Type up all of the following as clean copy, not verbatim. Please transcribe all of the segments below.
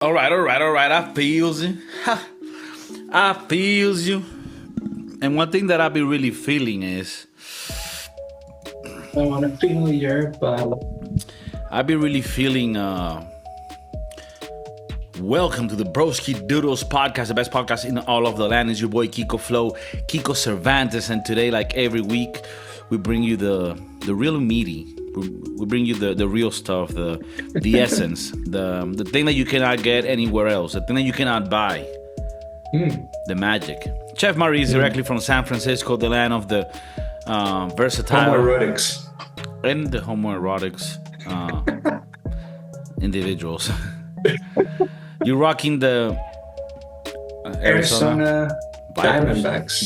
All right. I feels you. I feels you. And one thing that I be really feeling is I want to feel your body. I be really feeling welcome to the Broskiedoodles Podcast, the best podcast in all of the land. Is your boy Kiko Flow, Kiko Cervantes, and today, like every week, we bring you the real meaty. We bring you the real stuff, the essence, the thing that you cannot get anywhere else, the thing that you cannot buy, the magic. Chef Marie is directly from San Francisco, the land of the versatile Homoerotics. and the homoerotics individuals. You're rocking the Arizona Diamondbacks.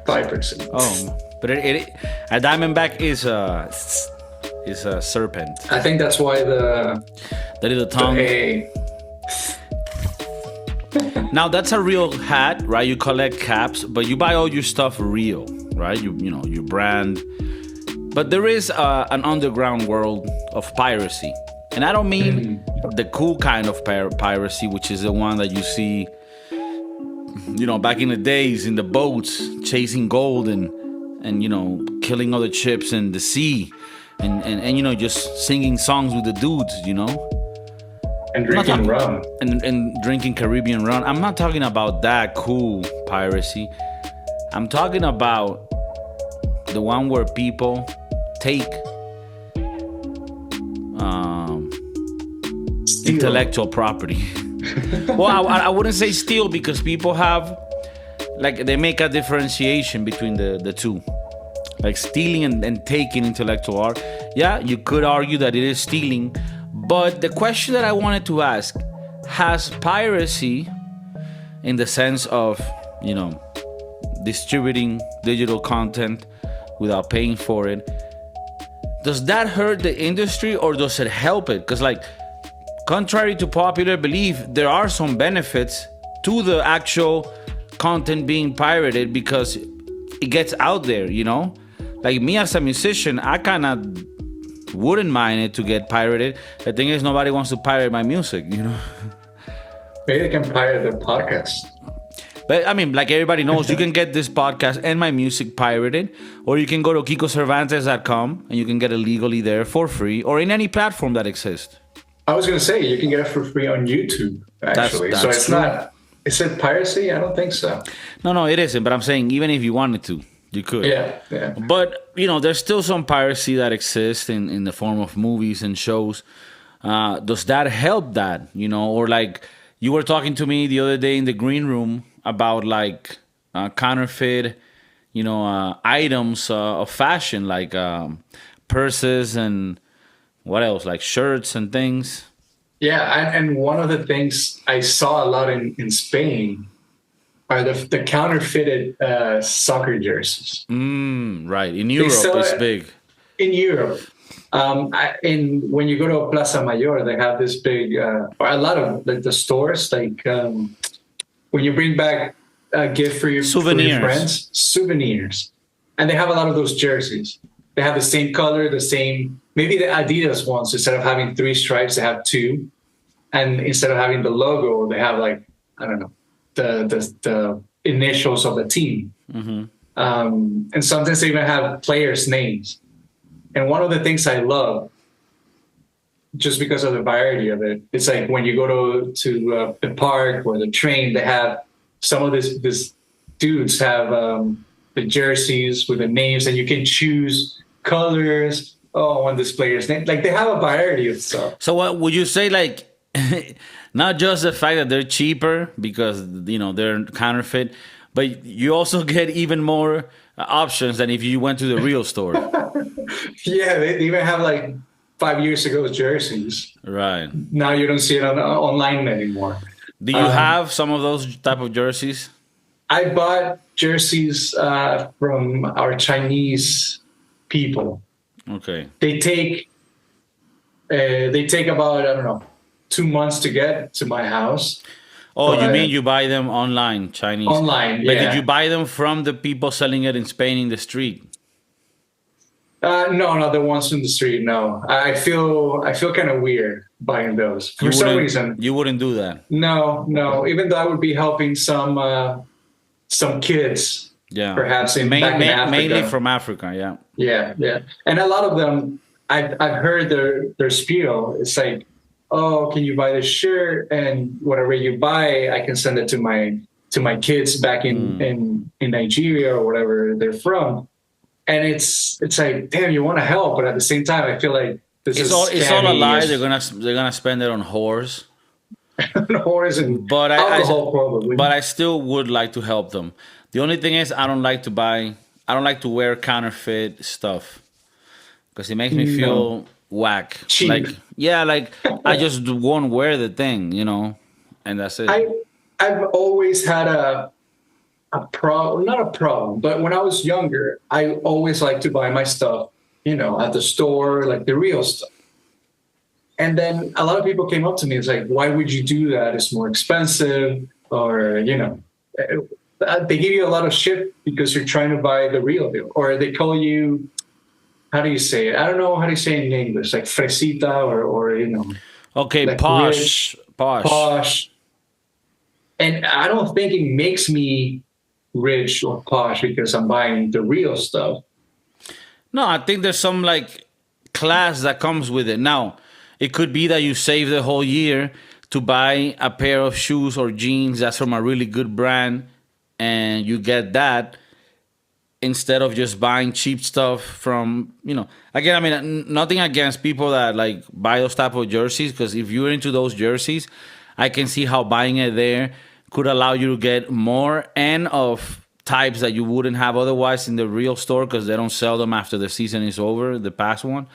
Vipers. Oh, but a Diamondback is a serpent. I think that's why the little tongue. Now that's a real hat, right? You collect caps, but you buy all your stuff real, right? You know your brand. But there is an underground world of piracy, and I don't mean the cool kind of piracy, which is the one that you see, back in the days in the boats chasing gold and killing other ships in the sea, and just singing songs with the dudes, And drinking rum. And drinking Caribbean rum. I'm not talking about that cool piracy. I'm talking about the one where people take intellectual property. Well, I wouldn't say steal, because people have, they make a differentiation between the two. Like stealing and taking intellectual art. Yeah, you could argue that it is stealing. But the question that I wanted to ask, has piracy, in the sense of, distributing digital content without paying for it, does that hurt the industry or does it help it? Because, contrary to popular belief, there are some benefits to the actual content being pirated because it gets out there, Like me as a musician, I kind of wouldn't mind it to get pirated. The thing is, nobody wants to pirate my music, Maybe they can pirate the podcast. But I mean, like everybody knows, you can get this podcast and my music pirated, or you can go to kikocervantes.com and you can get it legally there for free, or in any platform that exists. I was going to say, you can get it for free on YouTube, actually. That's so it's true. not, is it piracy? I don't think so. No, it isn't. But I'm saying, even if you wanted to, you could. Yeah. But, there's still some piracy that exists in the form of movies and shows. Does that help that, Or you were talking to me the other day in the green room about counterfeit, items of fashion, like purses and what else, like shirts and things. Yeah, and one of the things I saw a lot in Spain are the counterfeited soccer jerseys. Right. In Europe, it's big. In Europe. When you go to Plaza Mayor, they have this big, or a lot of the stores, when you bring back a gift for your friends, souvenirs. And they have a lot of those jerseys. They have the same color, maybe the Adidas ones, instead of having 3 stripes, they have 2. And instead of having the logo, they have the initials of the team. Mm-hmm. And sometimes they even have players' names. And one of the things I love, just because of the variety of it, it's like when you go to the park or the train, they have some of these dudes have the jerseys with the names, and you can choose colors. Oh, on this player's name. They have a variety of stuff. So what would you say, not just the fact that they're cheaper because, they're counterfeit, but you also get even more options than if you went to the real store. Yeah, they even have 5 years ago jerseys. Right. Now you don't see it online anymore. Do you have some of those type of jerseys? I bought jerseys from our Chinese people. Okay. They take about, I don't know, 2 months to get to my house. Oh, you mean you buy them online, Chinese? Online, But yeah. did you buy them from the people selling it in Spain in the street? No, not the ones in the street. No, I feel kind of weird buying those for some reason. You wouldn't do that. No. Even though I would be helping some kids, perhaps back in Africa. Mainly from Africa, yeah. And a lot of them, I've heard their spiel. It's like, oh, can you buy this shirt, and whatever you buy, I can send it to my kids back in Nigeria or whatever they're from. And it's like, damn, you want to help, but at the same time, I feel like it's all a lie. They're gonna spend it on whores. Whores and alcohol, probably. But I still would like to help them. The only thing is, I don't like to wear counterfeit stuff because it makes me feel whack. Cheap. I just won't wear the thing, and that's it. I've always had not a problem, but when I was younger, I always liked to buy my stuff, at the store, like the real stuff. And then a lot of people came up to me. It's like, why would you do that? It's more expensive, or, they give you a lot of shit because you're trying to buy the real deal, or they call you, how do you say it? I don't know how to say it in English, like fresita or Okay, like posh. Posh. And I don't think it makes me rich or posh because I'm buying the real stuff. No, I think there's some class that comes with it. Now, it could be that you save the whole year to buy a pair of shoes or jeans that's from a really good brand, and you get that instead of just buying cheap stuff from, again, I mean, nothing against people that buy those type of jerseys, because if you're into those jerseys, I can see how buying it there could allow you to get more and of types that you wouldn't have otherwise in the real store, because they don't sell them after the season is over, the past one.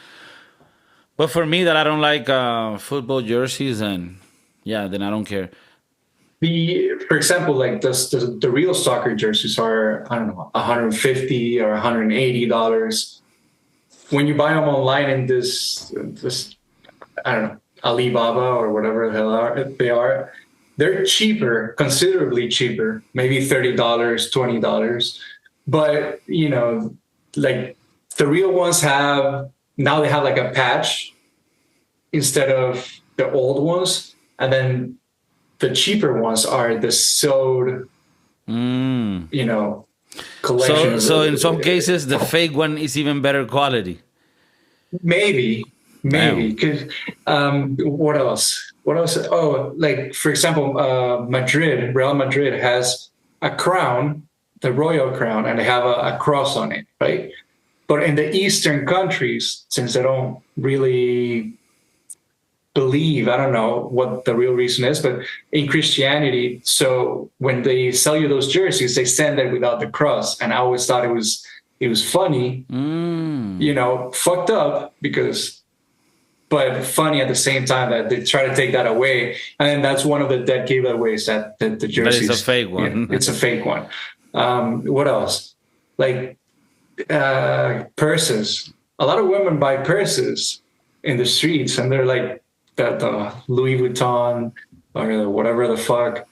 But for me, that I don't like football jerseys, and then I don't care. For example, the real soccer jerseys are, I don't know, $150 or $180. When you buy them online in this I don't know, Alibaba or whatever the hell they are, they're cheaper, considerably cheaper, maybe $30, $20. But, the real ones now they have a patch instead of the old ones. And then the cheaper ones are the sewed, collection. So in some cases, the fake one is even better quality. Maybe. Because what else? Oh, for example, Real Madrid has a crown, the royal crown, and they have a cross on it, right? But in the Eastern countries, since they don't really believe, I don't know what the real reason is, but in Christianity, so when they sell you those jerseys, they send it without the cross. And I always thought it was funny, fucked up but funny at the same time that they try to take that away. And that's one of the dead giveaways that the jerseys. But it's a fake one. It's a fake one. What else? Purses. A lot of women buy purses in the streets, and they're the Louis Vuitton or whatever the fuck.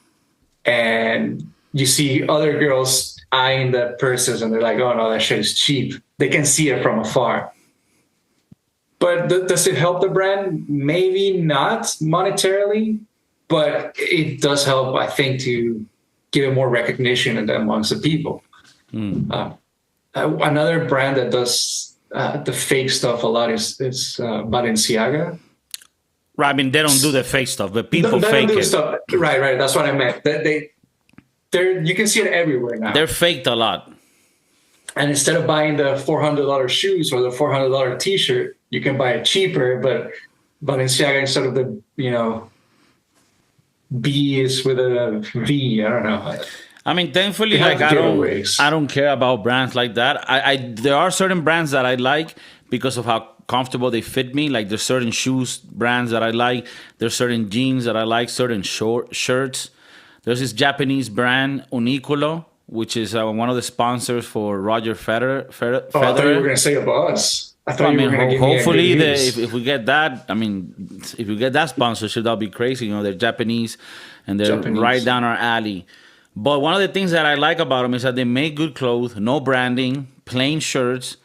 And you see other girls eyeing the purses, and they're like, oh no, that shit is cheap. They can see it from afar. But does it help the brand? Maybe not monetarily, but it does help, I think, to give it more recognition amongst the people. Another brand that does the fake stuff a lot is Balenciaga. Right, I mean, they don't do the fake stuff, but people fake it. Stuff. Right. That's what I meant. You can see it everywhere now. They're faked a lot. And instead of buying the $400 shoes or the $400 T-shirt, you can buy it cheaper. But Balenciaga, instead of the B is with a V. I don't know. I mean, thankfully, I don't care about brands like that. There are certain brands that I like because of how comfortable they fit me. There's certain shoes brands that I like. There's certain jeans that I like. Certain shirts. There's this Japanese brand Uniqlo, which is one of the sponsors for Roger Federer. I thought you were going to say a bus. Hopefully, if we get that, if we get that sponsorship, that'll be crazy. They're Japanese, and they're right down our alley. But one of the things that I like about them is that they make good clothes, no branding, plain shirts.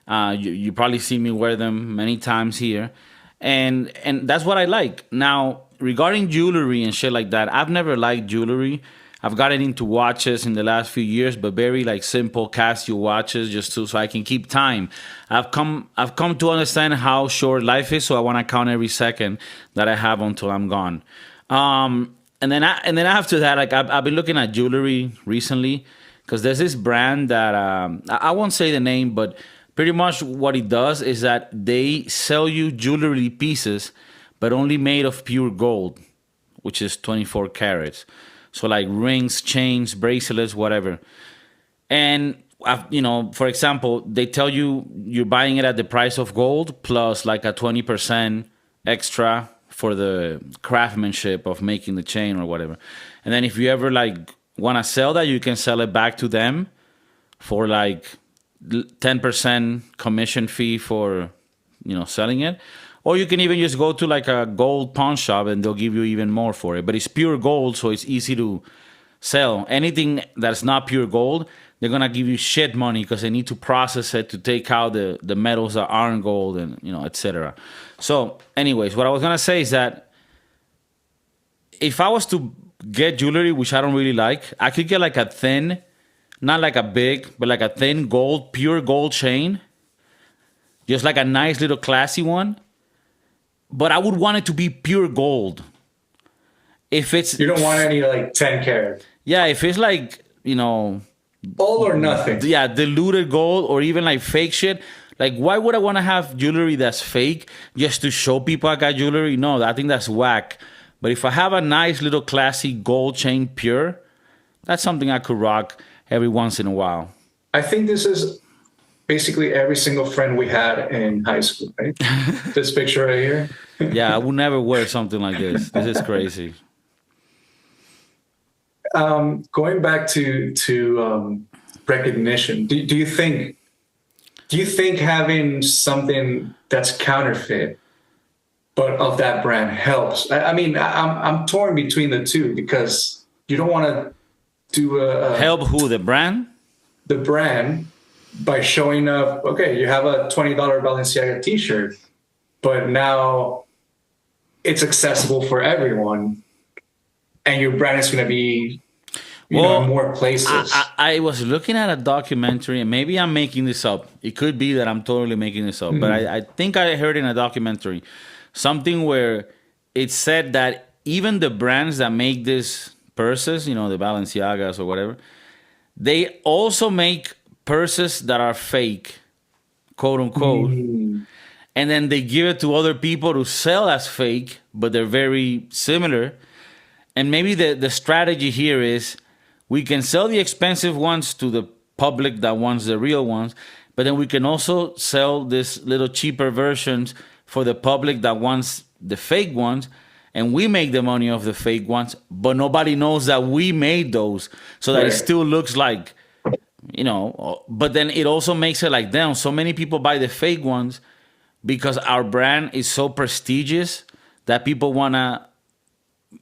You probably see me wear them many times here. and that's what I like. Now, regarding jewelry and shit like that, I've never liked jewelry. I've gotten into watches in the last few years, but very like simple Casio watches, just so I can keep time. I've come to understand how short life is, so I want to count every second that I have until I'm gone. And then after that, like I've been looking at jewelry recently, because there's this brand that I won't say the name, but pretty much what it does is that they sell you jewelry pieces, but only made of pure gold, which is 24 carats. So like rings, chains, bracelets, whatever. And, for example, they tell you you're buying it at the price of gold plus like a 20% extra for the craftsmanship of making the chain or whatever. And then if you ever like want to sell that, you can sell it back to them for like 10% commission fee for, selling it. Or you can even just go to like a gold pawn shop and they'll give you even more for it. But it's pure gold, so it's easy to sell. Anything that's not pure gold, they're going to give you shit money because they need to process it to take out the metals that aren't gold and, etc. So anyways, what I was going to say is that if I was to get jewelry, which I don't really like, I could get like a thin, not like a big, but like a thin gold, pure gold chain. Just like a nice little classy one. But I would want it to be pure gold. If it's... You don't want any like 10 karat. Yeah, if it's like, all or nothing. Yeah, diluted gold or even like fake shit. Like, why would I want to have jewelry that's fake just to show people I got jewelry? No, I think that's whack. But if I have a nice little classy gold chain pure, that's something I could rock every once in a while. I think this is basically every single friend we had in high school, right? This picture right here. Yeah, I would never wear something like this. This is crazy. Going back to recognition, do you think having something that's counterfeit but of that brand helps? I mean, I'm torn between the two because you don't want to do a help who, the brand? The brand. By showing up, okay, you have a $20 Balenciaga t-shirt, but now it's accessible for everyone, and your brand is going to be, in more places. I was looking at a documentary, and maybe I'm making this up. It could be that I'm totally making this up, but I think I heard in a documentary something where it said that even the brands that make these purses, the Balenciagas or whatever, they also make purses that are fake, quote unquote, and then they give it to other people to sell as fake, but they're very similar. And maybe the strategy here is we can sell the expensive ones to the public that wants the real ones, but then we can also sell these little cheaper versions for the public that wants the fake ones, and we make the money off the fake ones, but nobody knows that we made those, so that it still looks like, but then it also makes it like, damn, so many people buy the fake ones because our brand is so prestigious that people want to,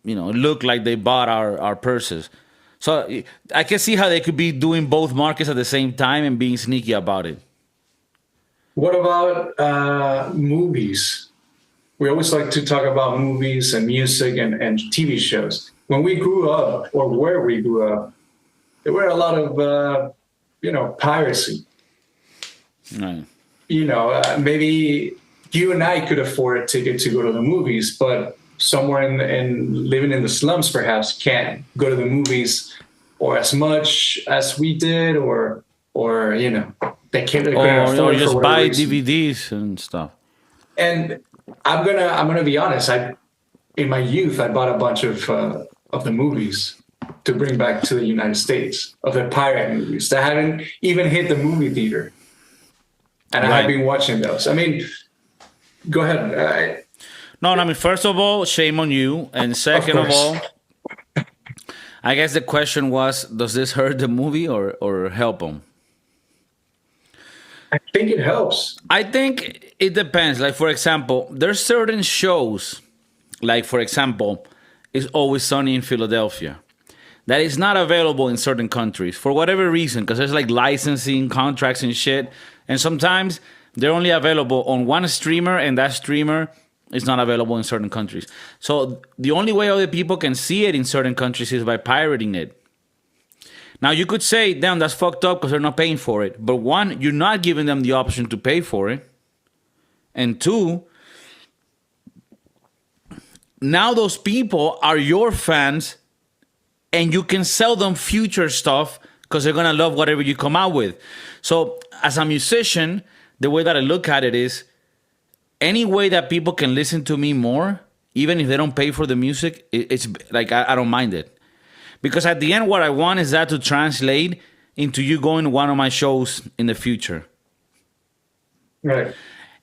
look like they bought our purses. So I can see how they could be doing both markets at the same time and being sneaky about it. What about movies? We always like to talk about movies and music and TV shows. When we grew up, or where we grew up, there were a lot of piracy. Right. Maybe you and I could afford a ticket to go to the movies, but somewhere in living in the slums perhaps can't go to the movies or as much as we did, or they can't afford or just for buy reason. DVDs and stuff. And I'm gonna be honest. In my youth, I bought a bunch of the movies to bring back to the United States, of the pirate movies that hadn't even hit the movie theater. And I have been watching those. I mean, go ahead. No, first of all, shame on you. And second of all, I guess the question was, does this hurt the movie or help them? I think it helps. I think it depends. Like, for example, there's certain shows, like, for example, It's Always Sunny in Philadelphia, that is not available in certain countries for whatever reason, because there's like licensing contracts and shit. And sometimes they're only available on one streamer, and that streamer it's not available in certain countries. So the only way other people can see it in certain countries is by pirating it. Now you could say, damn, that's fucked up because they're not paying for it. But one, you're not giving them the option to pay for it. And two, now those people are your fans and you can sell them future stuff because they're going to love whatever you come out with. So as a musician, the way that I look at it is any way that people can listen to me more, even if they don't pay for the music, it's like I don't mind it. Because at the end, what I want is that to translate into you going to one of my shows in the future. Right.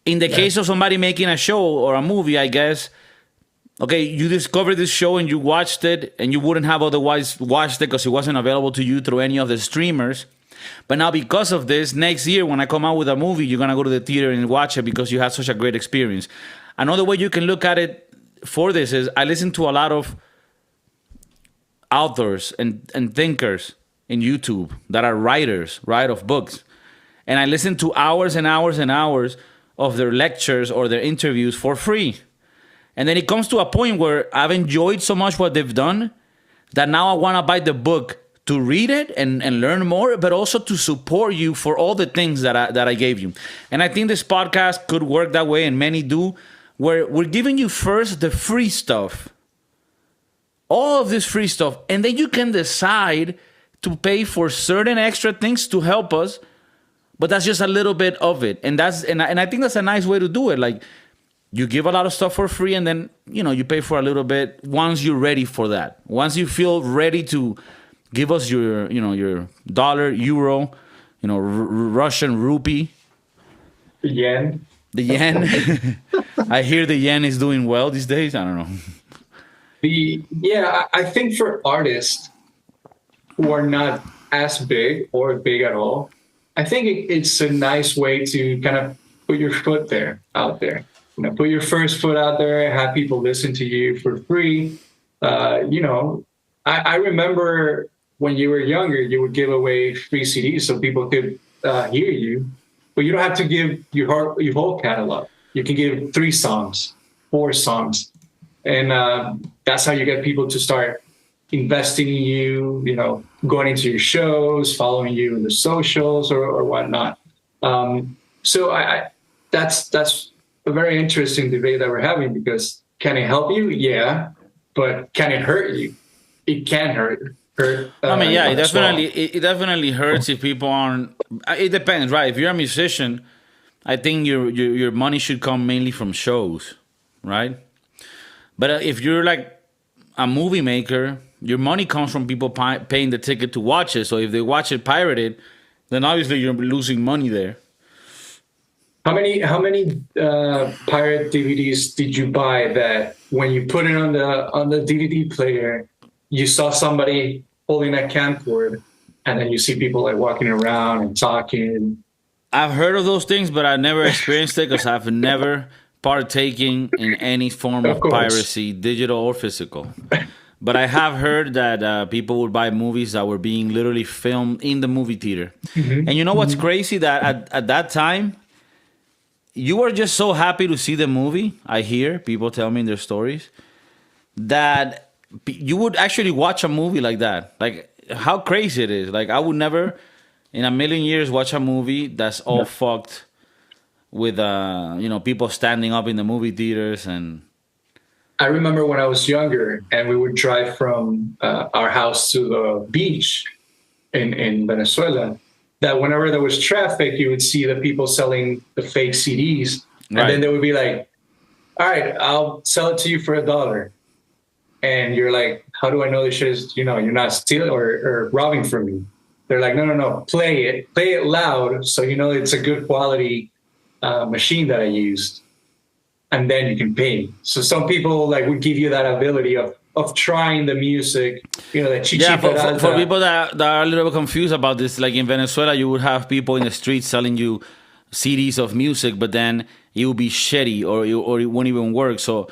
In the case of somebody making a show or a movie, I guess, okay, you discovered this show and you watched it and you wouldn't have otherwise watched it because it wasn't available to you through any of the streamers. But now because of this, next year when I come out with a movie, you're going to go to the theater and watch it because you had such a great experience. Another way you can look at it for this is I listen to a lot of authors and thinkers in YouTube that are writers, right, of books. And I listen to hours and hours and hours of their lectures or their interviews for free. And then it comes to a point where I've enjoyed so much what they've done that now I want to buy the book to read it and learn more, but also to support you for all the things that I gave you. And I think this podcast could work that way, and many do, where we're giving you first the free stuff. All of this free stuff, and then you can decide to pay for certain extra things to help us, but that's just a little bit of it, and I think that's a nice way to do it. Like you give a lot of stuff for free, and then you pay for a little bit once you're ready for that. Once you feel ready to give us your your dollar, euro, Russian rupee, the yen. The yen. I hear the yen is doing well these days. I don't know. I think for artists who are not as big or big at all, I think it's a nice way to kind of put your foot out there. Put your first foot out there, have people listen to you for free. I remember when you were younger, you would give away free CDs so people could hear you, but you don't have to give your whole catalog. You can give 3 songs, 4 songs. And that's how you get people to start investing in you, going into your shows, following you in the socials or whatnot. So that's a very interesting debate that we're having, because can it help you? Yeah. But can it hurt you? It can hurt. It definitely hurts if people aren't. It depends, right? If you're a musician, I think your money should come mainly from shows, right? But if you're like a movie maker, your money comes from people paying the ticket to watch it. So if they watch it pirated, then obviously you're losing money there. How many pirate DVDs did you buy that when you put it on the DVD player, you saw somebody holding a camcorder, and then you see people like walking around and talking? I've heard of those things, but I've never experienced it because I've never partaking in any form of piracy, digital or physical. But I have heard that people would buy movies that were being literally filmed in the movie theater. Mm-hmm. And you know what's crazy? That at that time, you were just so happy to see the movie. I hear people tell me in their stories that you would actually watch a movie like that. Like how crazy it is. Like I would never in a million years watch a movie that's all fucked with people standing up in the movie theaters. And I remember when I was younger and we would drive from our house to the beach in Venezuela, that whenever there was traffic, you would see the people selling the fake CDs. And then they would be like, all right, I'll sell it to you for $1. And you're like, how do I know this shit is, you're not stealing or robbing from me? They're like, no, play it loud. So, it's a good quality machine that I used, and then you can pay. So some people would give you that ability of trying the music, that for people that are a little bit confused about this, like in Venezuela, you would have people in the streets selling you CDs of music, but then it would be shitty or it won't even work. So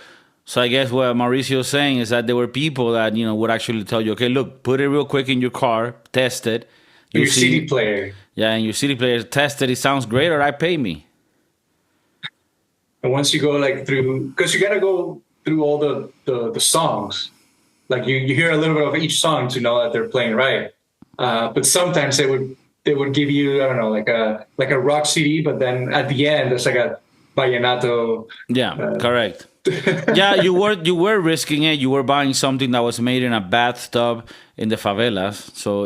I guess what Mauricio is saying is that there were people that would actually tell you, okay, look, put it real quick in your car, test it. Your CD player. Yeah, and your CD player, test it. It sounds great, or I pay me. And once you go like through, because you gotta go through all the songs. Like you hear a little bit of each song to know that they're playing right. But sometimes they would give you, I don't know, like a rock CD, but then at the end there's like a Vallenato. Yeah, correct. Yeah, you were risking it. You were buying something that was made in a bathtub in the favelas. So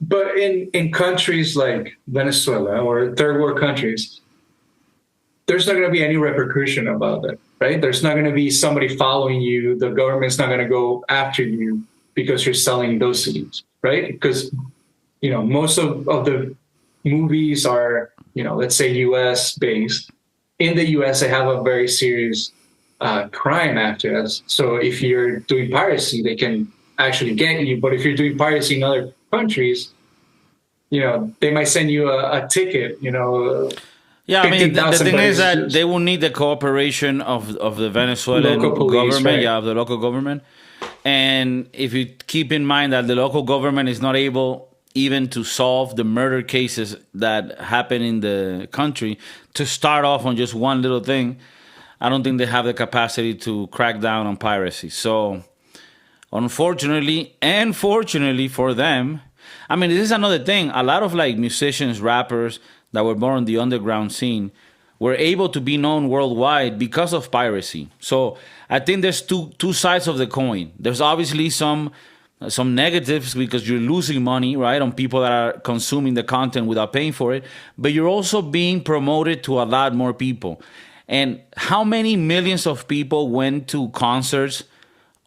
But in countries like Venezuela or third world countries, there's not going to be any repercussion about it, right? There's not going to be somebody following you. The government's not going to go after you because you're selling those CDs, right? Because most of the movies are let's say US based. In the US, they have a very serious crime after us. So if you're doing piracy, they can actually get you. But if you're doing piracy in other countries, they might send you a ticket. Yeah, I mean, the thing is that they will need the cooperation of the Venezuelan government, right? Yeah, of the local government. And if you keep in mind that the local government is not able even to solve the murder cases that happen in the country, to start off on just one little thing, I don't think they have the capacity to crack down on piracy. So, unfortunately, and fortunately for them, I mean, this is another thing. A lot of like musicians, rappers that were born on the underground scene were able to be known worldwide because of piracy. So I think there's two sides of the coin. There's obviously some negatives because you're losing money, right, on people that are consuming the content without paying for it. But you're also being promoted to a lot more people. And how many millions of people went to concerts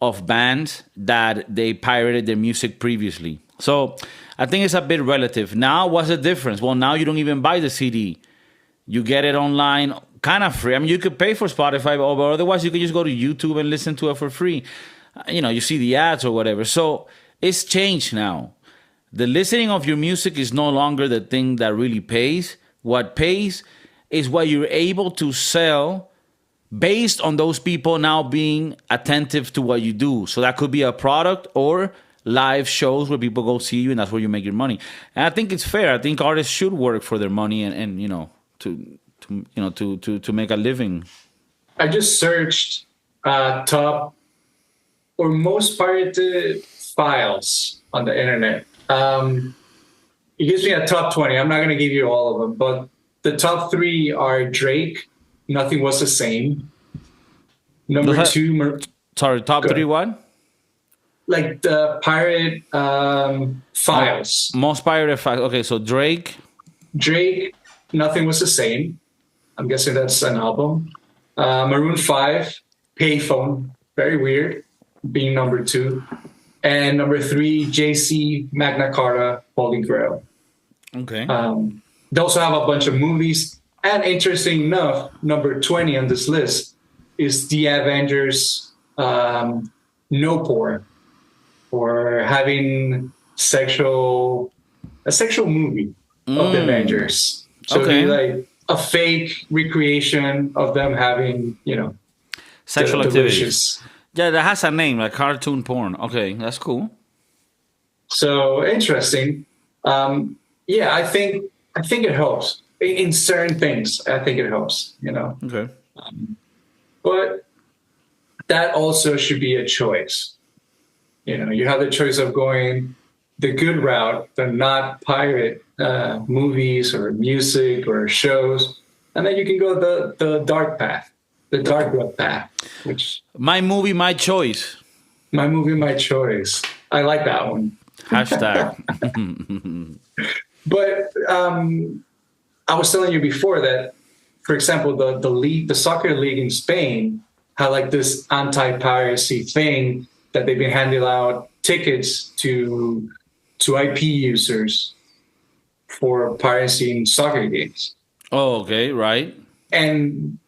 of bands that they pirated their music previously? So I think it's a bit relative. Now, what's the difference? Well, now you don't even buy the CD. You get it online, kind of free. I mean, you could pay for Spotify, but otherwise you can just go to YouTube and listen to it for free. You see the ads or whatever. So it's changed now. The listening of your music is no longer the thing that really pays. What pays is what you're able to sell based on those people now being attentive to what you do. So that could be a product or live shows where people go see you, and that's where you make your money. And I think it's fair. I think artists should work for their money and to make a living. I just searched top or most pirated files on the internet. It gives me a top 20. I'm not going to give you all of them, but the top 3 are Drake, Nothing Was the Same. Number 2... Sorry, top 3 what? Like the pirate files. Most pirated files. Okay, so Drake, Nothing Was the Same. I'm guessing that's an album. Maroon 5, Payphone. Very weird, being number 2. And number 3, JC, Magna Carta, Holy Grail. Okay. They also have a bunch of movies. And interesting enough, number 20 on this list is The Avengers No Porn, or having a sexual movie of the Avengers. So it'd be like a fake recreation of them having, sexual activities. Yeah, that has a name, like cartoon porn. Okay, that's cool. So interesting. I think it helps in certain things. I think it helps. Okay. But that also should be a choice. You have the choice of going the good route, the not pirate movies or music or shows, and then you can go the dark path, the dark web path. Which My Movie, My Choice. My Movie, My Choice. I like that one. Hashtag. But I was telling you before that, for example, the soccer league in Spain had like this anti-piracy thing that they've been handing out tickets to IP users for piracy in soccer games. Oh, okay, right. And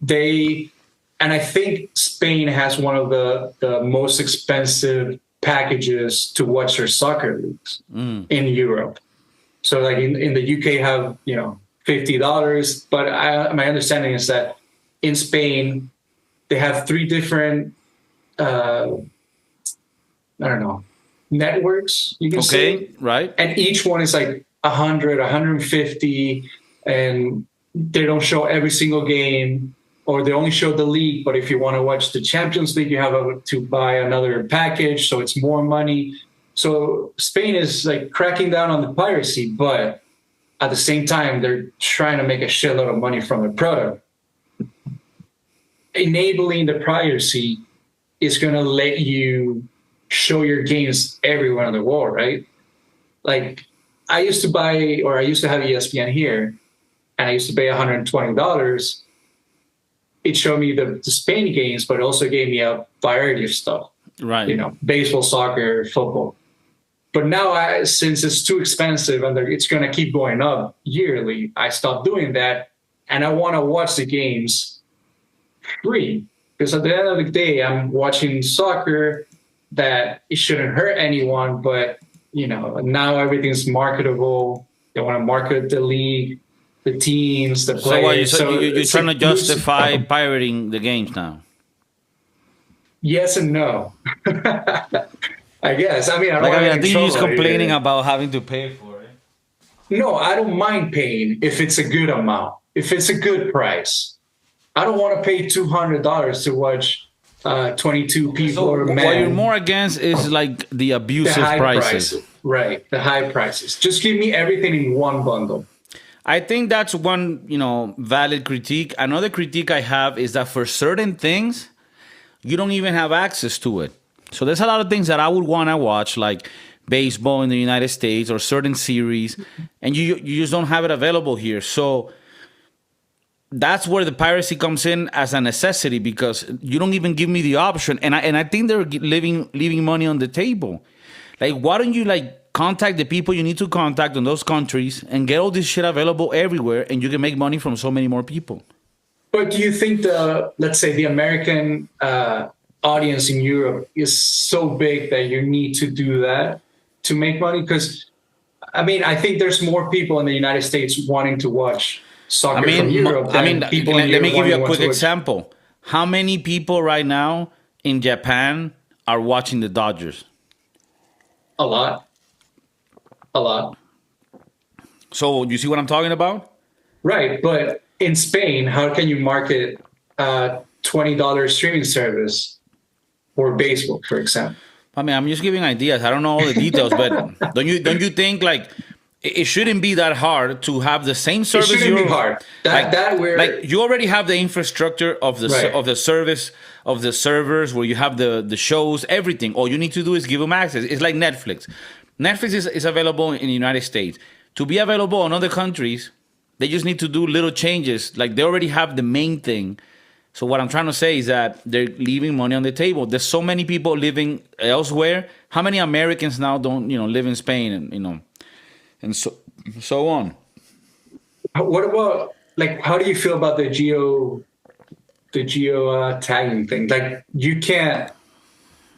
I think Spain has one of the most expensive packages to watch their soccer leagues in Europe. So like in the UK have, $50, but my understanding is that in Spain, they have 3 different, networks, you can say. Okay, right. And each one is like 100, 150, and they don't show every single game, or they only show the league. But if you want to watch the Champions League, you have to buy another package, so it's more money. So Spain is like cracking down on the piracy, but at the same time, they're trying to make a shitload of money from the product. Enabling the piracy is going to let you show your games everywhere in the world, right? Like I used to have ESPN here, and I used to pay $120. It showed me the Spain games, but it also gave me a variety of stuff. Right. You know, baseball, soccer, football. But now, since it's too expensive and it's going to keep going up yearly, I stopped doing that. And I want to watch the games free. Because at the end of the day, I'm watching soccer that it shouldn't hurt anyone. But, you know, now everything's marketable. They want to market the league, the teams, the players. So you're trying to justify pirating the games now? Yes and no. I guess. I mean, I think you're just complaining about having to pay for it. No, I don't mind paying if it's a good amount, if it's a good price. I don't want to pay $200 to watch 22 people or men. What you're more against is like the abusive prices. Right, the high prices. Just give me everything in one bundle. I think that's one, valid critique. Another critique I have is that for certain things, you don't even have access to it. So there's a lot of things that I would want to watch, like baseball in the United States or certain series, and you just don't have it available here. So that's where the piracy comes in as a necessity, because you don't even give me the option. And I think they're leaving money on the table. Like, why don't you contact the people you need to contact in those countries and get all this shit available everywhere, and you can make money from so many more people? But do you think let's say the American audience in Europe is so big that you need to do that to make money? Because, I mean, I think there's more people in the United States wanting to watch soccer from Europe than people in Europe. Let me give you a quick example. How many people right now in Japan are watching the Dodgers? A lot. So you see what I'm talking about? Right, but in Spain, how can you market $20 streaming service for baseball, for example? I mean, I'm just giving ideas. I don't know all the details, but don't you think it shouldn't be that hard to have the same service? It shouldn't be hard. You already have the infrastructure of the of the service, of the servers, where you have the shows, everything. All you need to do is give them access. It's like Netflix. Netflix is available in the United States. To be available in other countries, they just need to do little changes. Like, they already have the main thing. So what I'm trying to say is that they're leaving money on the table. There's so many people living elsewhere. How many Americans now don't, live in Spain and so on? What about, how do you feel about the geo tagging thing? Like, you can't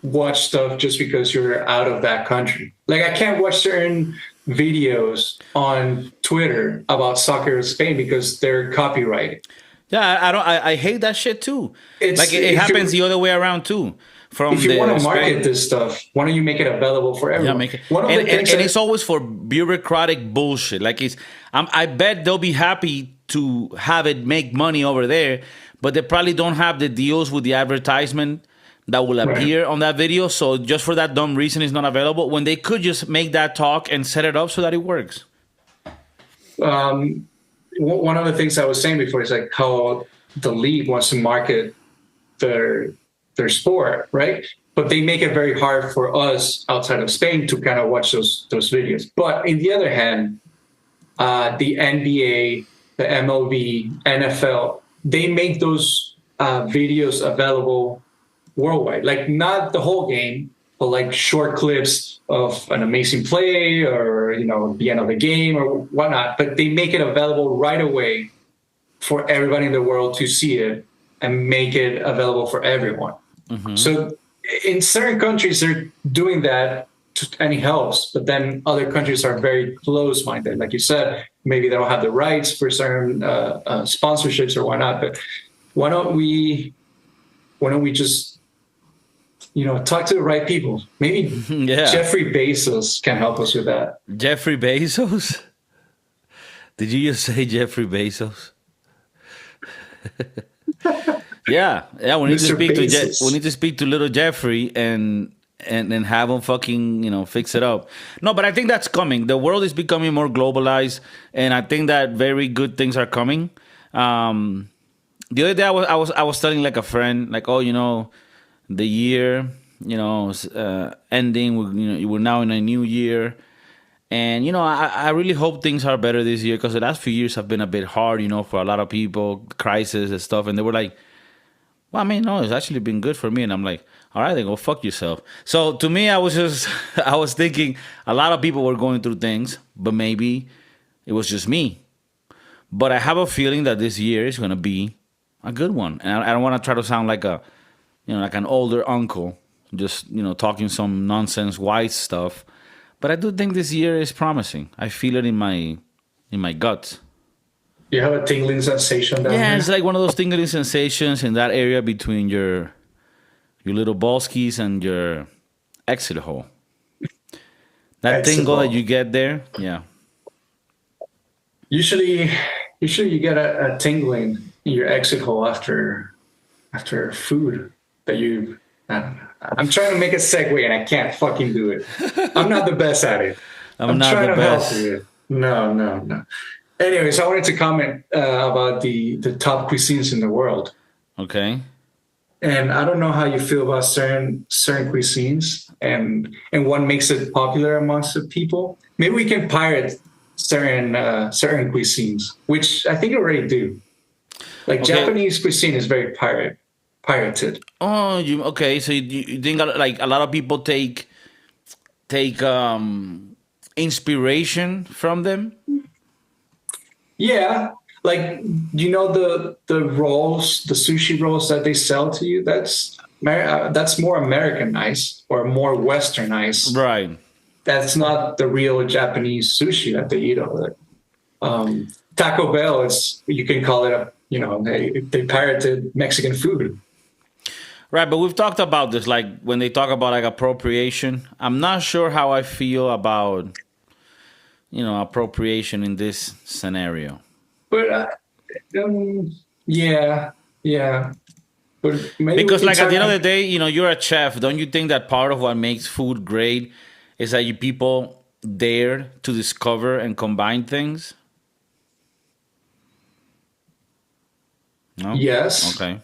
watch stuff just because you're out of that country. Like, I can't watch certain videos on Twitter about soccer in Spain because they're copyrighted. Yeah, I hate that shit too. It happens the other way around too. If you want to market this stuff, why don't you make it available for everyone? And it's always for bureaucratic bullshit. I bet they'll be happy to have it make money over there, but they probably don't have the deals with the advertisement that will appear on that video. So just for that dumb reason, it's not available, when they could just make that talk and set it up so that it works. One of the things I was saying before is how the league wants to market their sport, right? But they make it very hard for us outside of Spain to kind of watch those videos. But in the other hand, the NBA, the MLB, NFL, they make those videos available worldwide. Not the whole game, but short clips of an amazing play or, the end of the game or whatnot. But they make it available right away for everybody in the world to see it and make it available for everyone. Mm-hmm. So in certain countries, they're doing that and it helps. But then other countries are very close-minded. Like you said, maybe they don't have the rights for certain sponsorships or whatnot. But why don't we just talk to the right people? Maybe Jeffrey Bezos can help us with that. Jeffrey Bezos? Did you just say Jeffrey Bezos? Yeah. We need to Mr. speak Bezos. we need to speak to little Jeffrey and have him fucking fix it up. No, but I think that's coming. The world is becoming more globalized, and I think that very good things are coming. The other day I was telling like a friend like, oh, the year ending. We're now in a new year. And, I really hope things are better this year because the last few years have been a bit hard, for a lot of people, crisis and stuff. And they were like, well, I mean, no, it's actually been good for me. And I'm like, all right, then go fuck yourself. So to me, I was thinking a lot of people were going through things, but maybe it was just me. But I have a feeling that this year is going to be a good one. And I don't want to try to sound like like an older uncle, just, talking some nonsense white stuff. But I do think this year is promising. I feel it in my guts. You have a tingling sensation down Yeah, there? it's like one of those tingling sensations in that area between your little ballskis and your exit hole. That tingle that you get there, yeah. Usually you get a tingling in your exit hole after food that you. I'm trying to make a segue and I can't fucking do it. I'm not the best at it. I'm not the best. Help you. No. Anyways, I wanted to comment about the top cuisines in the world. Okay. And I don't know how you feel about certain cuisines and what makes it popular amongst the people. Maybe we can pirate certain cuisines, which I think you already do. Like Japanese cuisine is very pirated. Oh, okay? So you think like a lot of people take inspiration from them? Yeah, like the rolls, the sushi rolls that they sell to you. That's more Americanized or more Westernized. Right. That's not the real Japanese sushi that they eat over there. Taco Bell is, you can call it they pirated Mexican food. Right, but we've talked about this, like when they talk about like appropriation. I'm not sure how I feel about, appropriation in this scenario. But yeah. But maybe because like at the end of the day, you're a chef. Don't you think that part of what makes food great is that people dare to discover and combine things? No? Yes. Okay.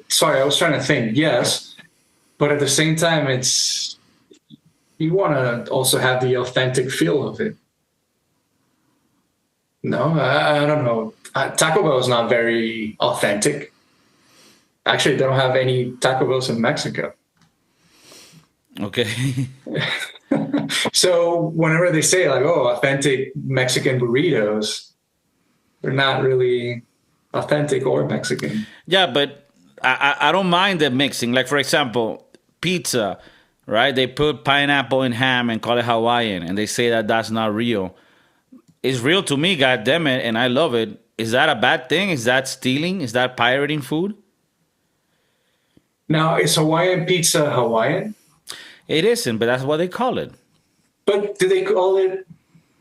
Sorry, I was trying to think. Yes, but at the same time, you want to also have the authentic feel of it. No, I don't know. Taco Bell is not very authentic. Actually, they don't have any Taco Bells in Mexico. Okay. So whenever they say like, "Oh, authentic Mexican burritos," they're not really authentic or Mexican. Yeah, but I don't mind the mixing. Like, for example, pizza, right? They put pineapple in ham and call it Hawaiian, and they say that that's not real. It's real to me, goddammit, and I love it. Is that a bad thing? Is that stealing? Is that pirating food? Now, is Hawaiian pizza Hawaiian? It isn't, but that's what they call it. But do they call it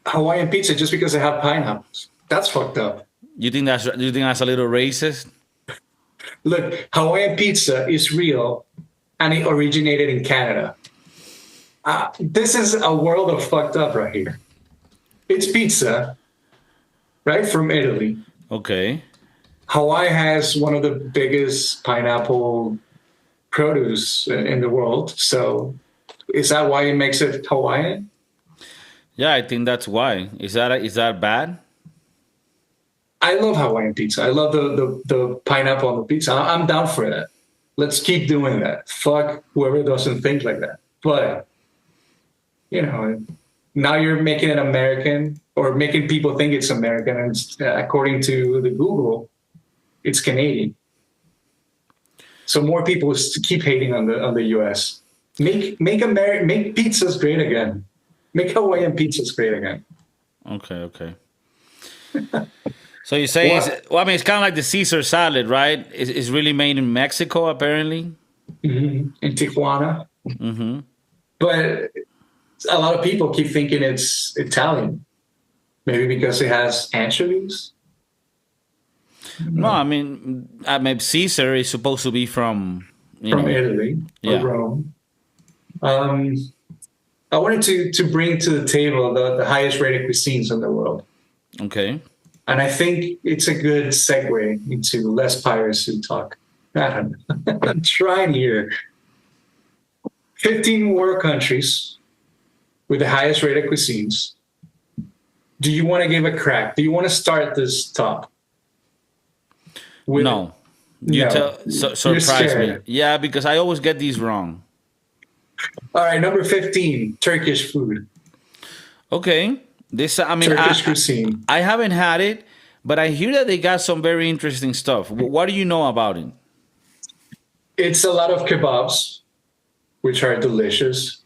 Hawaiian pizza just because they have pineapples? That's fucked up. You think that's a little racist? Look, Hawaiian pizza is real, and it originated in Canada. This is a world of fucked up right here. It's pizza, right, from Italy. Okay. Hawaii has one of the biggest pineapple produce in the world. So is that why it makes it Hawaiian? Yeah, I think that's why. Is that bad? I love Hawaiian pizza. I love the pineapple on the pizza. I'm down for that. Let's keep doing that. Fuck whoever doesn't think like that. But, now you're making it American or making people think it's American. And according to the Google, it's Canadian. So more people keep hating on the U.S. Make pizzas great again. Make Hawaiian pizzas great again. Okay. So you say it's kind of like the Caesar salad, right? It's really made in Mexico, apparently. Mm-hmm. In Tijuana. Mm-hmm. But a lot of people keep thinking it's Italian. Maybe because it has anchovies. No, I mean Caesar is supposed to be from Italy or Rome. I wanted to bring to the table the highest rated cuisines in the world. Okay. And I think it's a good segue into less piracy talk. I don't know. I'm trying here. 15 world countries with the highest rated cuisines. Do you want to give a crack? Do you want to start this top? No. Surprise me. Yeah, because I always get these wrong. All right, number 15, Turkish food. Okay. Turkish cuisine. I haven't had it, but I hear that they got some very interesting stuff. What do you know about it? It's a lot of kebabs, which are delicious.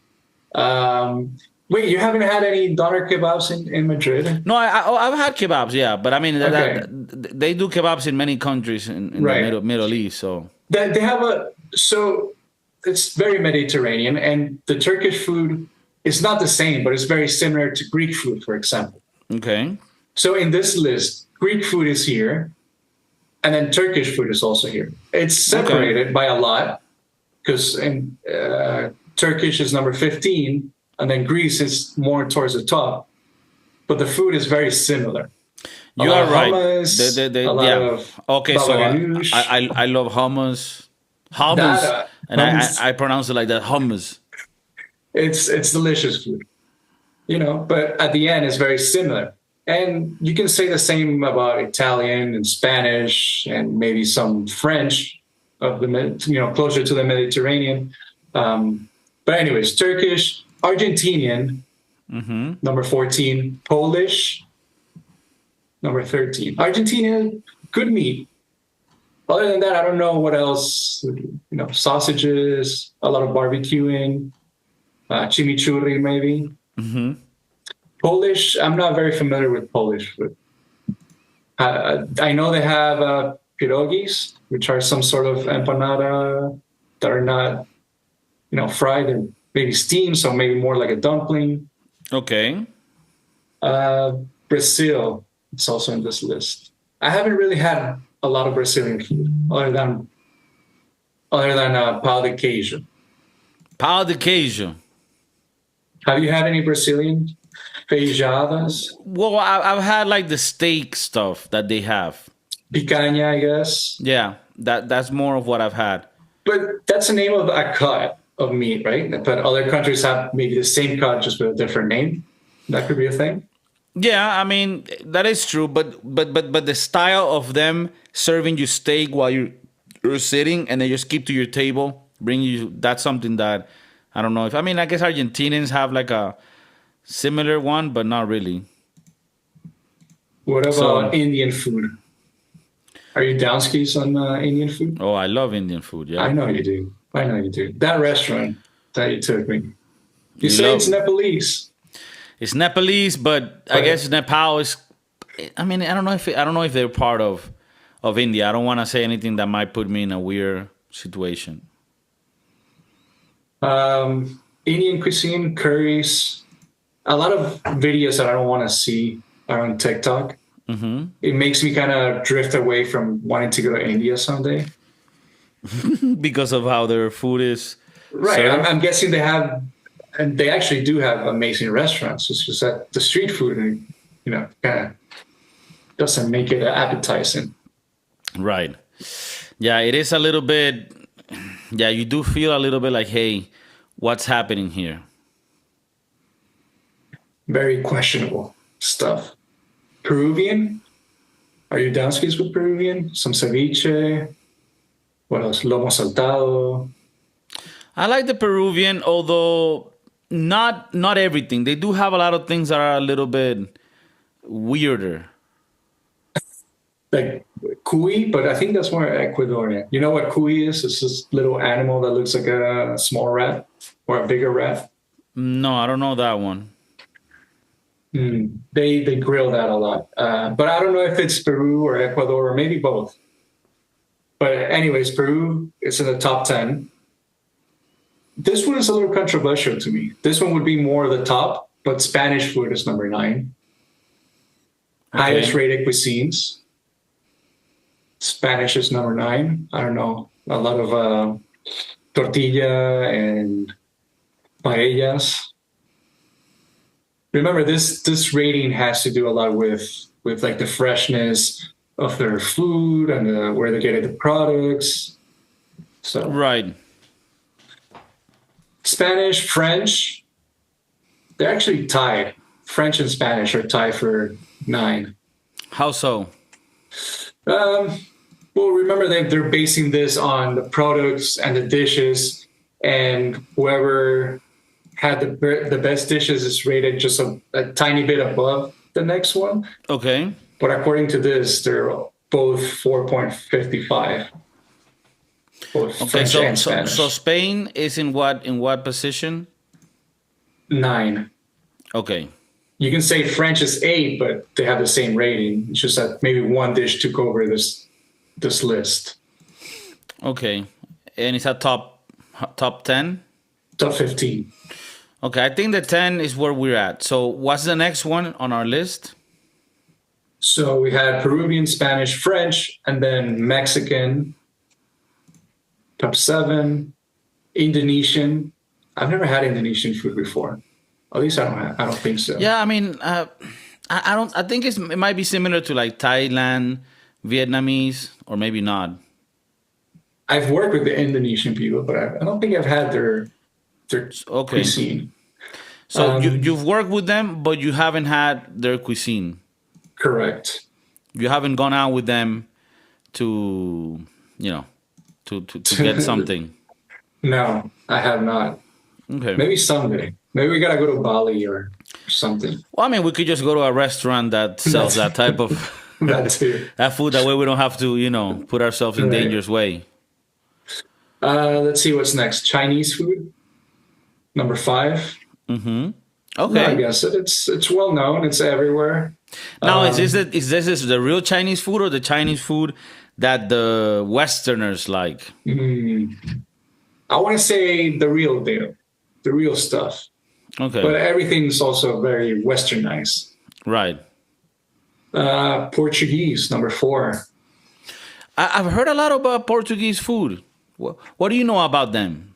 Wait, you haven't had any doner kebabs in Madrid? No, I've had kebabs, yeah. But I mean, they do kebabs in many countries in the Middle East. So they have it's very Mediterranean, and the Turkish food is not the same, but it's very similar to Greek food, for example. Okay. So in this list, Greek food is here, and then Turkish food is also here. It's separated by a lot, because Turkish is number 15, and then Greece is more towards the top. But the food is very similar. You are right. Hummus, okay, so I love hummus. Hummus. And I pronounce it like that, hummus. It's delicious food, but at the end it's very similar. And you can say the same about Italian and Spanish and maybe some French of the closer to the Mediterranean. But anyways, Turkish, Argentinian, number 14, Polish, number 13. Argentina, good meat. Other than that, I don't know what else. Sausages, a lot of barbecuing, chimichurri maybe. Polish, I'm not very familiar with Polish food. I know they have pierogis, which are some sort of empanada that are not, fried and maybe steamed, so maybe more like a dumpling. Okay. Brazil, it's also in this list. I haven't really had a lot of Brazilian food, other than pão de queijo. Pão de queijo. Have you had any Brazilian feijadas? Well, I've had like the steak stuff that they have. Picanha, I guess. Yeah, that's more of what I've had. But that's the name of a cut of meat, right? But other countries have maybe the same cut, just with a different name. That could be a thing. Yeah, I mean that is true, but the style of them serving you steak while you're sitting and they just keep to your table, that's something that I don't know if I guess Argentinians have like a similar one, but not really. What about Indian food? Are you down skis on Indian food? Oh, I love Indian food. Yeah, I know you do. That restaurant that you took me. You say it's Nepalese. It's Nepalese, but I guess Nepal is. I don't know if they're part of India. I don't want to say anything that might put me in a weird situation. Indian cuisine, curries, a lot of videos that I don't want to see are on TikTok. It makes me kind of drift away from wanting to go to India someday. Because of how their food is. Right. I'm guessing they have. And they actually do have amazing restaurants. It's just that the street food, kind of doesn't make it appetizing. Right. Yeah, it is a little bit. Yeah, you do feel a little bit like, hey, what's happening here? Very questionable stuff. Peruvian? Are you down skis with Peruvian? Some ceviche? What else? Lomo saltado? I like the Peruvian, although not everything. They do have a lot of things that are a little bit weirder. Like cuy, but I think that's more Ecuadorian. You know what cuy is? It's this little animal that looks like a small rat or a bigger rat. No, I don't know that one. They grill that a lot. But I don't know if it's Peru or Ecuador or maybe both. But anyways, Peru is in the top 10. This one is a little controversial to me. This one would be more the top, but Spanish food is number 9. Okay. Highest rated cuisines. Spanish is number 9. I don't know. A lot of tortilla and paellas. Remember, this rating has to do a lot with like the freshness of their food and where they're getting the products. So Right. Spanish, French, they're actually tied. French and Spanish are tied for 9. How so? Well, remember that they're basing this on the products and the dishes, and whoever had the best dishes is rated just a tiny bit above the next one. Okay. But according to this, they're both 4.55. Both Okay. French and Spanish. So Spain is in what position? 9. Okay. You can say French is 8, but they have the same rating. It's just that maybe one dish took over this list. Okay. And it's a top 10? Top 15. Okay, I think the 10 is where we're at. So what's the next one on our list? So we had Peruvian, Spanish, French, and then Mexican. Top 7. Indonesian. I've never had Indonesian food before. At least I don't think so. Yeah, I mean, I don't. I think it might be similar to like Thailand, Vietnamese, or maybe not. I've worked with the Indonesian people, but I don't think I've had their cuisine. So you've worked with them, but you haven't had their cuisine. Correct. You haven't gone out with them to get something. No, I have not. Okay. Maybe someday. Maybe we gotta go to Bali or something. Well, I mean, we could just go to a restaurant that sells that type of that too. that food. That way, we don't have to, put ourselves in dangerous way. Let's see what's next. Chinese food, number 5. Mm-hmm. No, I Okay. guess it's well known. It's everywhere. Now, is this the real Chinese food or the Chinese food that the Westerners like? I want to say the real deal, the real stuff. Okay. But everything's also very westernized. Right. Portuguese, number 4. I've heard a lot about Portuguese food. What do you know about them?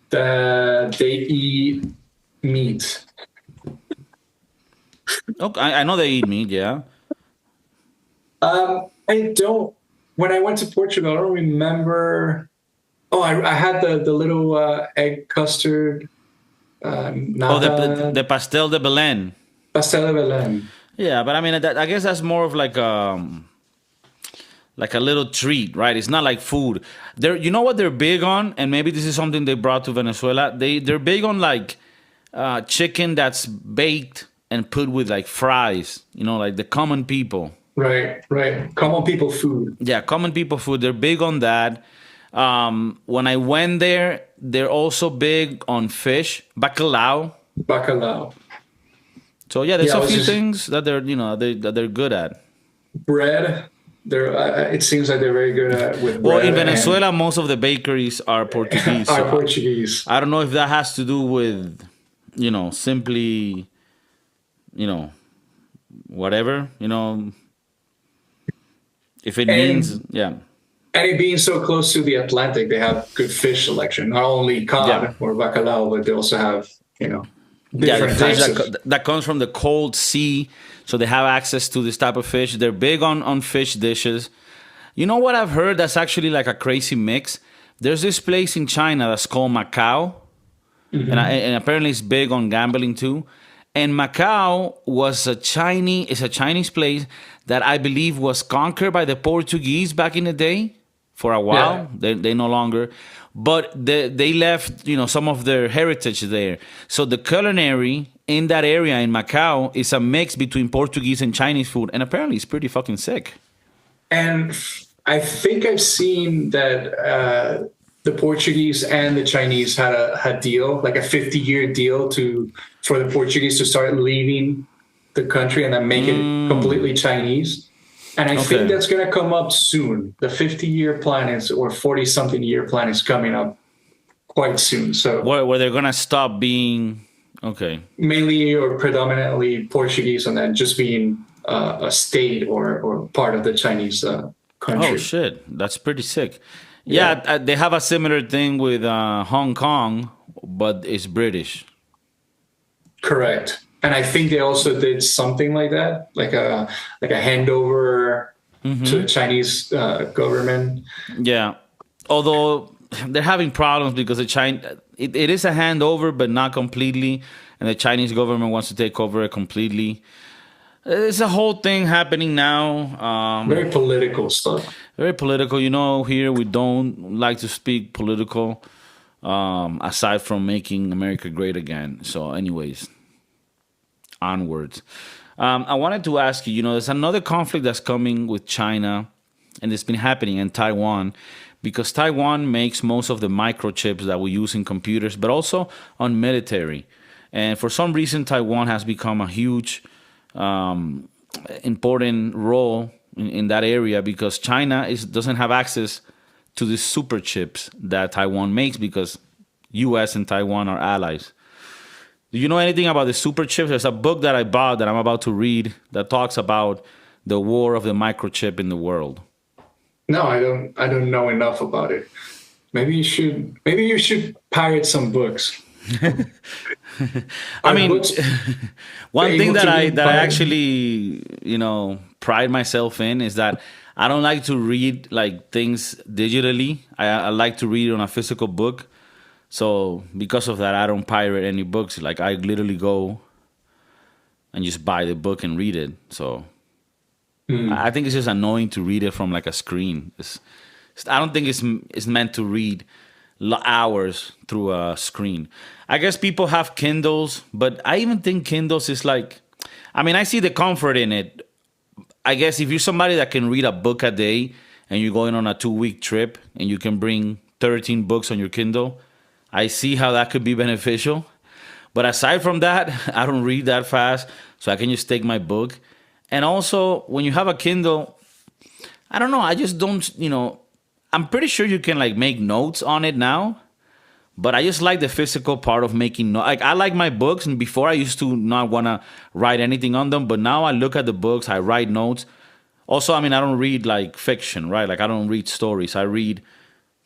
That they eat meat. Okay, I know they eat meat. Yeah. I don't. When I went to Portugal, I don't remember. Oh, I had the little egg custard. The pastel de Belén. Pastel de Belén. Yeah, but I mean, I guess that's more of like a little treat, right? It's not like food. You know what they're big on, and maybe this is something they brought to Venezuela. They're big on like chicken that's baked and put with like fries. Like the common people. Right. Common people food. Yeah, common people food. They're big on that. When I went there, they're also big on fish, bacalao. So yeah, there's a few things that they're good at. Bread. It seems like they're very good at with bread. Well, in Venezuela, most of the bakeries are Portuguese. Portuguese. I don't know if that has to do with, simply, whatever, if it means, yeah. And it being so close to the Atlantic, they have good fish selection. Not only cod or bacalao, but they also have, different types that comes from the cold sea. So they have access to this type of fish. They're big on fish dishes. You know what I've heard that's actually like a crazy mix? There's this place in China that's called Macau. Mm-hmm. And apparently it's big on gambling too. And Macau is a Chinese place that I believe was conquered by the Portuguese back in the day for a while. Yeah. They no longer. But they left, some of their heritage there. So the culinary in that area in Macau is a mix between Portuguese and Chinese food. And apparently it's pretty fucking sick. And I think I've seen that the Portuguese and the Chinese had a deal, like a 50-year deal for the Portuguese to start leaving the country and then make it completely Chinese. And I think that's going to come up soon. The 50-year plan or 40-something year plan is coming up quite soon. So where they're going to stop being mainly or predominantly Portuguese and then just being a state or part of the Chinese Oh country. shit, that's pretty sick. Yeah, they have a similar thing with Hong Kong, but it's British. Correct. And I think they also did something like that, like a handover to the Chinese government. Yeah, although they're having problems because it is a handover, but not completely, and the Chinese government wants to take over it completely. It's a whole thing happening now. Very political stuff. Very political. You know, here we don't like to speak political, aside from making America great again. So, anyways, onwards. I wanted to ask you, there's another conflict that's coming with China, and it's been happening in Taiwan, because Taiwan makes most of the microchips that we use in computers, but also on military. And for some reason, Taiwan has become a huge important role in that area, because China doesn't have access to the super chips that Taiwan makes, because U.S. and Taiwan are allies. Do you know anything about the super chips? There's a book that I bought that I'm about to read that talks about the war of the microchip in the world. No, I don't know enough about it. Maybe you should pirate some books. I mean, one thing that I actually, pride myself in is that I don't like to read like things digitally. I like to read on a physical book. So because of that, I don't pirate any books. Like, I literally go and just buy the book and read it. So I think it's just annoying to read it from like a screen. I don't think it's meant to read hours through a screen. I guess people have Kindles, but I even think Kindles is like, I see the comfort in it. I guess if you're somebody that can read a book a day and you're going on a 2-week trip and you can bring 13 books on your Kindle, I see how that could be beneficial. But aside from that, I don't read that fast, so I can just take my book. And also, when you have a Kindle, I don't know, I just don't, I'm pretty sure you can like make notes on it now, but I just like the physical part of making notes. Like, I like my books, and before I used to not want to write anything on them, but now I look at the books, I write notes. Also, I don't read like fiction, right? Like, I don't read stories. I read,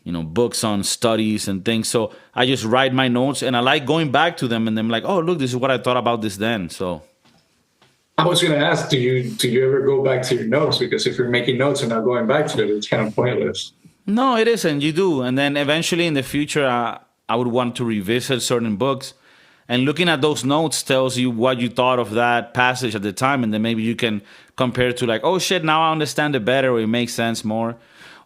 books on studies and things. So I just write my notes, and I like going back to them, and then like, oh, look, this is what I thought about this then. So I was going to ask, do you ever go back to your notes? Because if you're making notes and not going back to it, it's kind of pointless. No, it isn't. You do. And then eventually in the future, I would want to revisit certain books. And looking at those notes tells you what you thought of that passage at the time. And then maybe you can compare to like, oh, shit, now I understand it better, or it makes sense more.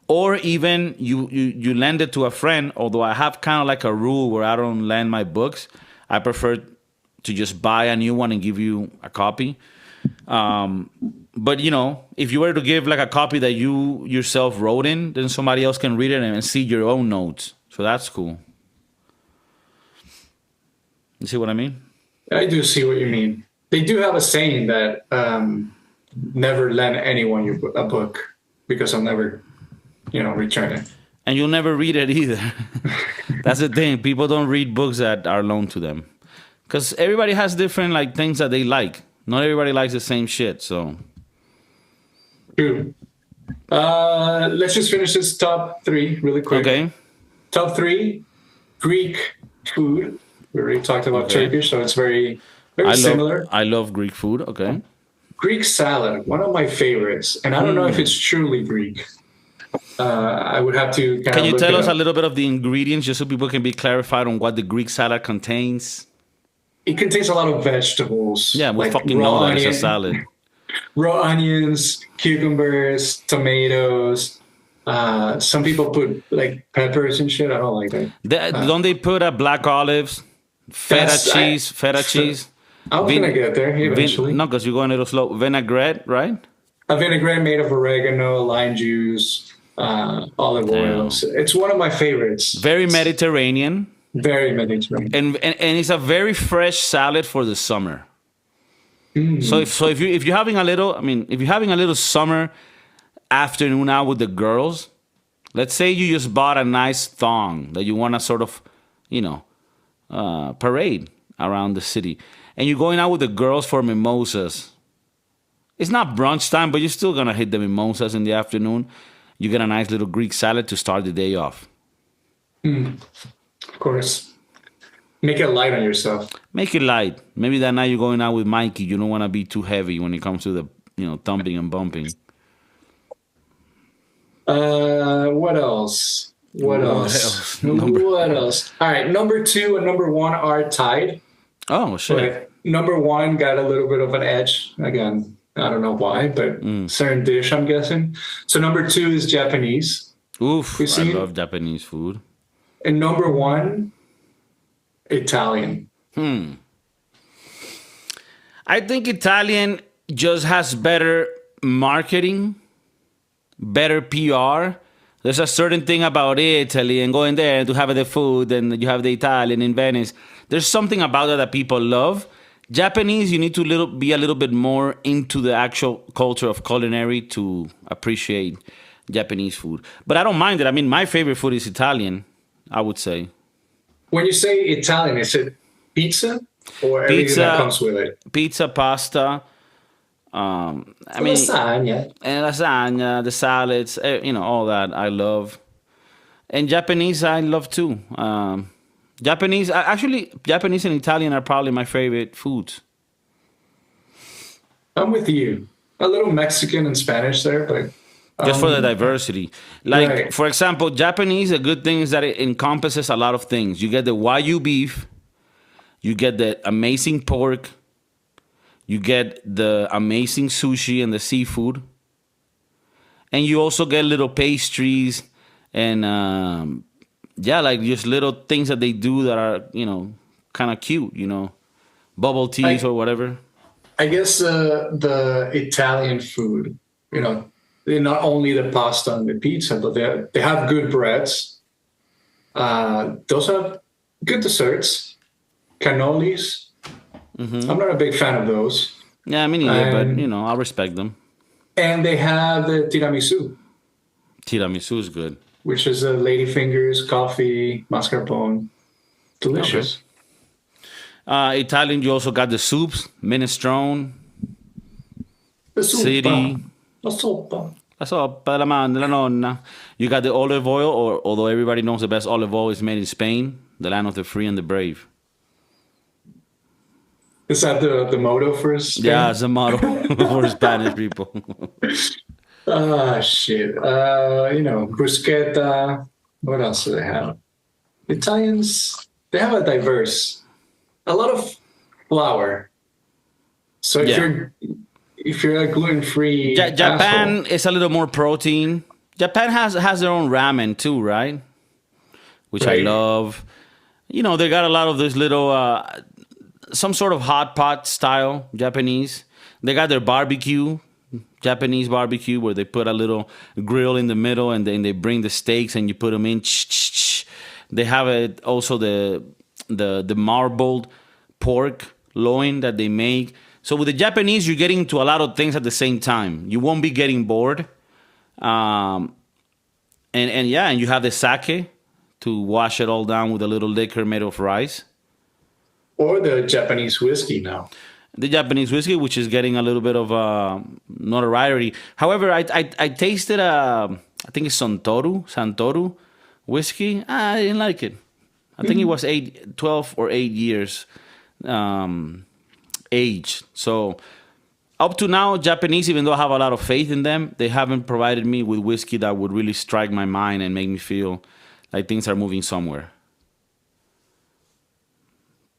Or even you lend it to a friend, although I have kind of like a rule where I don't lend my books. I prefer to just buy a new one and give you a copy. But, if you were to give like a copy that you yourself wrote in, then somebody else can read it and see your own notes. So that's cool. You see what I mean? I do see what you mean. They do have a saying that never lend anyone a book, because I'll never, return it. And you'll never read it either. That's the thing. People don't read books that are loaned to them, because everybody has different like things that they like. Not everybody likes the same shit, so. True. Let's just finish this top 3 really quick. Okay. Top 3 Greek food. We already talked about Turkish, so it's very, very similar. I love Greek food. Okay. Greek salad, one of my favorites, and I don't know if it's truly Greek. I would have to. Can you tell us a little bit of the ingredients, just so people can be clarified on what the Greek salad contains? It contains a lot of vegetables. Yeah, we fucking know that it's a salad. Raw onions, cucumbers, tomatoes. Some people put like peppers and shit. I don't like that. Don't they put black olives, feta cheese? I was gonna get there eventually. No, because you're going a little slow. Vinaigrette, right? A vinaigrette made of oregano, lime juice, olive oil. It's one of my favorites. Very Mediterranean. Very Mediterranean. And it's a very fresh salad for the summer. So if you're having a little summer afternoon out with the girls, let's say you just bought a nice thong that you want to sort of, parade around the city, and you're going out with the girls for mimosas. It's not brunch time, but you're still gonna hit the mimosas in the afternoon. You get a nice little Greek salad to start the day off. Of course. Make it light on yourself. Make it light. Maybe that night you're going out with Mikey. You don't want to be too heavy when it comes to the, thumping and bumping. What else? What else? All right, number 2 and number 1 are tied. Oh, shit. But number 1 got a little bit of an edge. Again, I don't know why, but certain dish, I'm guessing. So number 2 is Japanese. Oof, I love Japanese food. And number 1, Italian. I think Italian just has better marketing, better PR. There's a certain thing about Italy and going there to have the food, and you have the Italian in Venice. There's something about that people love. Japanese, you need to be a little bit more into the actual culture of culinary to appreciate Japanese food. But I don't mind it. I mean, my favorite food is Italian, I would say. When you say Italian, is it pizza or everything that comes with it? Pizza, pasta. Lasagna. And lasagna, the salads, all that I love. And Japanese, I love too. Japanese and Italian are probably my favorite foods. I'm with you. A little Mexican and Spanish there, but... Just for the diversity. Like, For example, Japanese, a good thing is that it encompasses a lot of things. You get the Wagyu beef. You get the amazing pork. You get the amazing sushi and the seafood. And you also get little pastries and, like just little things that they do that are, kind of cute, bubble teas or whatever. I guess the Italian food, they're not only the pasta and the pizza, but they have good breads. Those have good desserts, cannolis. I'm not a big fan of those. Yeah, me neither, but, I respect them. And they have the tiramisu. Tiramisu is good. Which is ladyfingers, coffee, mascarpone. Delicious. Okay. Italian, you also got the soups, minestrone, the soup, city. La soppa. La soppa, la madre, la nonna. You got the olive oil, or although everybody knows the best olive oil is made in Spain, the land of the free and the brave. Is that the motto for Spain? Yeah, it's a motto for Spanish people. Shit. Bruschetta. What else do they have? Italians, they have a lot of flour. So if you're a gluten-free Japan is a little more protein. Japan has their own ramen too, right? Which I love. They got a lot of this little... some sort of hot pot style Japanese. They got their barbecue, Japanese barbecue, where they put a little grill in the middle and then they bring the steaks and you put them in. They have also the marbled pork loin that they make. So with the Japanese, you're getting to a lot of things at the same time. You won't be getting bored. And you have the sake to wash it all down with a little liquor made of rice. Or the Japanese whiskey now. The Japanese whiskey, which is getting a little bit of notoriety. However, I tasted, I think it's Santoru whiskey. I didn't like it. I think it was 12 or 8 years age. So up to now, Japanese, even though I have a lot of faith in them, they haven't provided me with whiskey that would really strike my mind and make me feel like things are moving somewhere.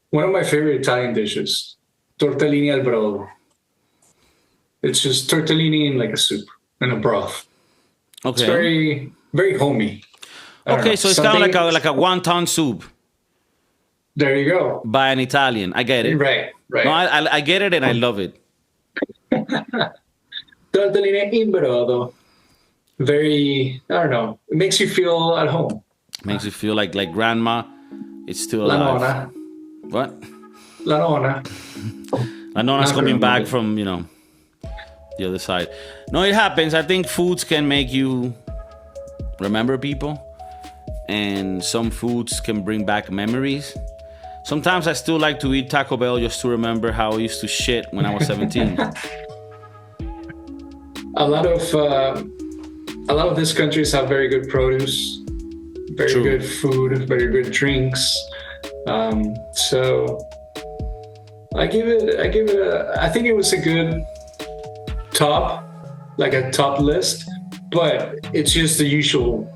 One of my favorite Italian dishes, tortellini al brodo. It's just tortellini in like a soup and a broth. Okay. It's very, very homey. Okay, so it's kind of like a wonton soup. There you go. By an Italian. I get it. Right. No, I get it and I love it. Tortellini in brodo. Very, I don't know. It makes you feel at home. Makes you feel like grandma. It's still alive. La nonna. What? La nonna. La nonna's coming back from, the other side. No, it happens. I think foods can make you remember people. And some foods can bring back memories. Sometimes I still like to eat Taco Bell just to remember how I used to shit when I was 17. a lot of these countries have very good produce, very True. good food, very good drinks. So I think it was a good top list, but it's just the usual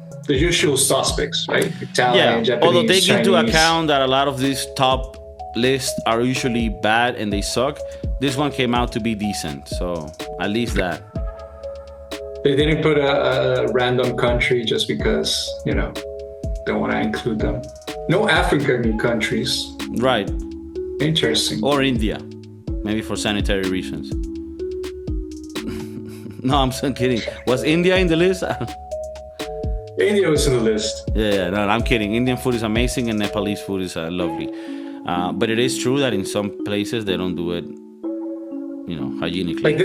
suspects, right? Italian, Japanese, although take into Chinese. account that a lot of these top lists are usually bad and they suck, this one came out to be decent. So at least that. They didn't put a random country just because, don't want to include them. No African countries. Right. Interesting. Or India, maybe for sanitary reasons. No, I'm so kidding. Was India in the list? India was in the list. Yeah, no, I'm kidding. Indian food is amazing and Nepalese food is lovely. But it is true that in some places they don't do it, hygienically. Like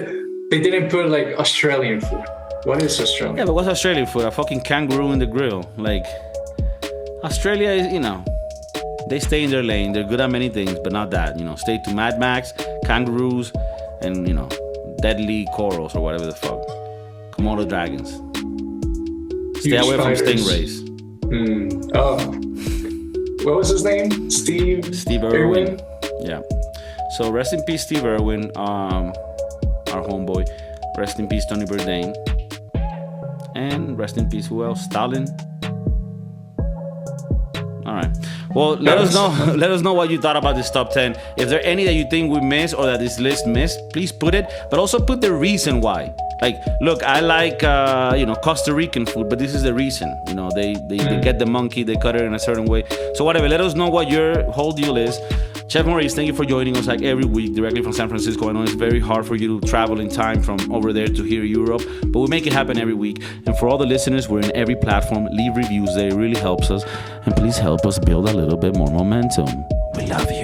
they didn't put like Australian food. What is Australian? Yeah, but what's Australian food? A fucking kangaroo in the grill. Like, Australia is, they stay in their lane. They're good at many things, but not that. Stay to Mad Max, kangaroos, and, deadly corals or whatever the fuck. Komodo dragons. Stay Huge away from spiders. stingrays. Oh. What was his name? Steve Irwin. Yeah. So rest in peace, Steve Irwin, our homeboy. Rest in peace, Tony Bourdain. And rest in peace, who else? Stalin. All right. Well, let us know what you thought about this top 10. If there are any that you think we missed or that this list missed, please put it. But also put the reason why. Like, look, I like Costa Rican food, but this is the reason. They get the monkey, they cut it in a certain way. So whatever. Let us know what your whole deal is. Chef Maurice, thank you for joining us like every week directly from San Francisco. I know it's very hard for you to travel in time from over there to here, Europe, but we make it happen every week. And for all the listeners, we're in every platform. Leave reviews there. It really helps us. And please help us build a little bit more momentum. We love you.